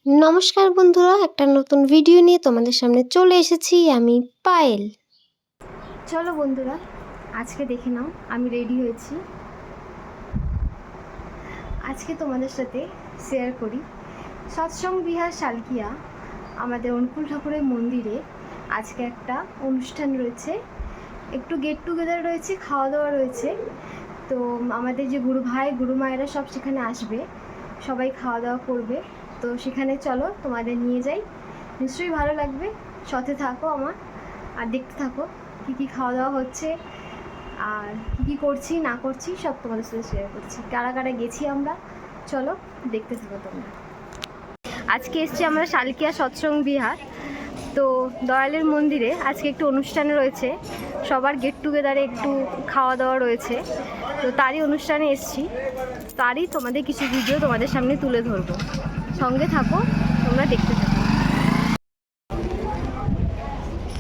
নমস্কার বন্ধুরা, একটা নতুন ভিডিও নিয়ে তোমাদের সামনে চলে এসেছি আমি পায়েল। চলো বন্ধুরা, আজকে দেখে নাও আমি রেডি হয়েছি। আজকে তোমাদের সাথে শেয়ার করি সৎসঙ্গ বিহার শালকিয়া আমাদের অনুকূল ঠাকুরের মন্দিরে আজকে একটা অনুষ্ঠান রয়েছে, একটু গেট টুগেদার রয়েছে, খাওয়া দাওয়া রয়েছে। তো আমাদের যে গুরু ভাই গুরু মায়েরা সব সেখানে আসবে, সবাই খাওয়া দাওয়া করবে। তো সেখানে চলো তোমাদের নিয়ে যাই, নিশ্চয়ই ভালো লাগবে। সাথে থাকো আমার আর দেখতে থাকো কী কী খাওয়া দাওয়া হচ্ছে আর কী করছি না করছি সব তোমাদের সাথে শেয়ার করছি। কারা কারা গেছি আমরা, চলো দেখতে থাকো তোমরা। আজকে এসছি আমরা শালকিয়া সৎসঙ্গ বিহার। তো দয়ালের মন্দিরে আজকে একটু অনুষ্ঠান রয়েছে, সবার গেট টুগেদারে একটু খাওয়া দাওয়া রয়েছে। তো তারই অনুষ্ঠানে এসছি, তারই তোমাদের কিছু ভিডিও তোমাদের সামনে তুলে ধরবো। সঙ্গে থাকো, তোমরা দেখতে থাকো।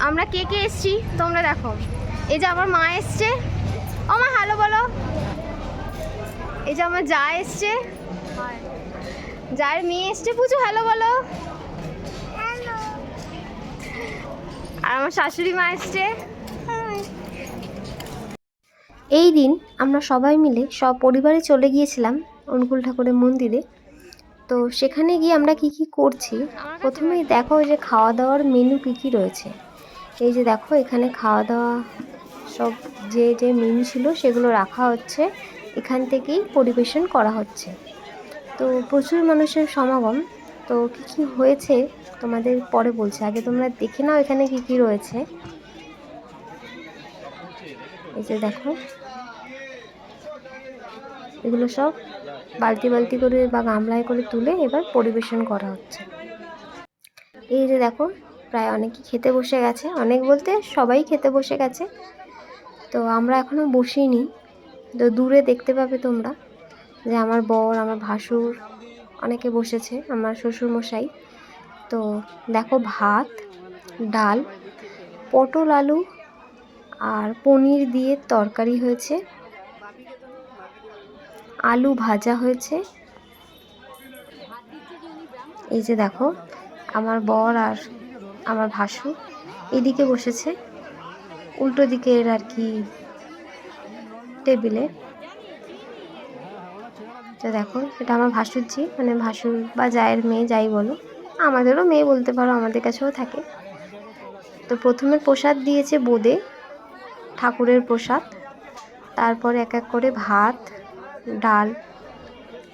আমরা কে কে এসছি তোমরা দেখো। এই যে আমার মা এসছে, ও মা হ্যালো বলো। এই যে আমার যা এসছে, যার মেয়ে এসছে, পুজো হ্যালো বলো। আর আমার শাশুড়ি মা এসছে। এই দিন আমরা সবাই মিলে পরিবারে চলে গিয়েছিলাম অনুকূল ঠাকুরের মন্দিরে। তো সেখানে গিয়ে আমরা কি কি করছি, প্রথমেই দেখো যে খাওয়া দাওয়ার মেনু কি কি রয়েছে। এই যে দেখো এখানে খাওয়া দাওয়া সব যে যে মেনু ছিল সেগুলো রাখা হচ্ছে, এখান থেকেই পরিবেশন করা হচ্ছে। তো প্রচুর মানুষের সমাগম। তো কি কি হয়েছে তোমাদের পরে বলছি, আগে তোমরা দেখে নাও এখানে কি কি রয়েছে। এই যে দেখো এগুলো সব বালতি বালতি করে বা গামলায় করে তুলে এবার পরিবেশন করা হচ্ছে। এই যে দেখো প্রায় অনেকেই খেতে বসে গেছে, অনেক বলতে সবাই খেতে বসে গেছে। তো আমরা এখনও বসিনি। তো দূরে দেখতে পাবে তোমরা যে আমার বর, আমার ভাসুর অনেকে বসেছে, আমার শ্বশুরমশাই। তো দেখো ভাত, ডাল, পটল আলু আর পনির দিয়ে তরকারি হয়েছে, আলু ভাজা হয়েছে। এই যে দেখো আমার বর আর আমার ভাসুর এদিকে বসেছে, উল্টো দিকের আর কি টেবিলে। তো দেখো এটা আমার ভাসুরজি, মানে ভাসুর বা জায়ের মেয়ে যাই বলো, আমাদেরও মেয়ে বলতে পারো, আমাদের কাছেও থাকে। তো প্রথমে প্রসাদ দিয়েছে বোঁদে, ঠাকুরের প্রসাদ। তারপরে এক এক করে ভাত, ডাল,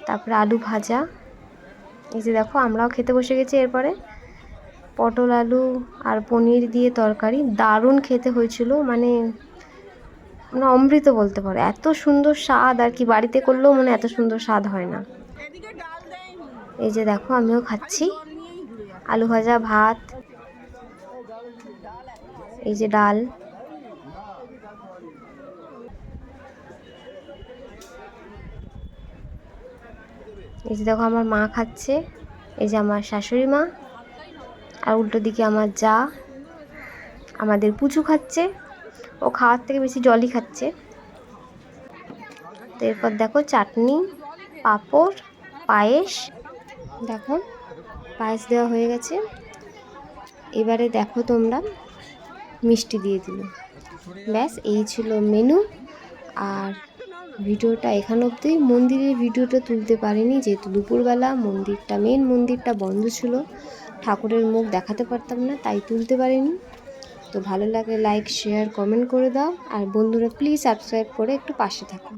তারপরে আলু ভাজা। এই যে দেখো আমরাও খেতে বসে গেছি। এরপরে পটল আলু আর পনির দিয়ে তরকারি, দারুণ খেতে হয়েছিল, মানে অমৃত বলতে পারো, এত সুন্দর স্বাদ আর কি, বাড়িতে করলেও মানে এত সুন্দর স্বাদ হয় না। এই যে দেখো আমিও খাচ্ছি আলু ভাজা, ভাত, এই যে ডাল। এই যে দেখো আমার মা খাচ্ছে, এই যে আমার শাশুড়ি মা, আর উল্টো দিকে আমার যা, আমাদের পুচু খাচ্ছে। ও খাওয়ার থেকে বেশি জলই খাচ্ছে। তো এরপর দেখো চাটনি, পাঁপড়, পায়েস। দেখো পায়েস দেওয়া হয়ে গেছে। এবারে দেখো তোমরা মিষ্টি দিয়ে দিল। ব্যাস এই ছিল মেনু। আর ভিডিওটা এখান অবধি। মন্দিরের ভিডিওটা তুলতে পারিনি, যেহেতু দুপুরবেলা মেন মন্দিরটা বন্ধ ছিল, ঠাকুরের মুখ দেখাতে পারতাম না, তাই তুলতে পারিনি। তো ভালো লাগে লাইক, শেয়ার, কমেন্ট করে দাও। আর বন্ধুরা প্লিজ সাবস্ক্রাইব করে একটু পাশে থাকুন।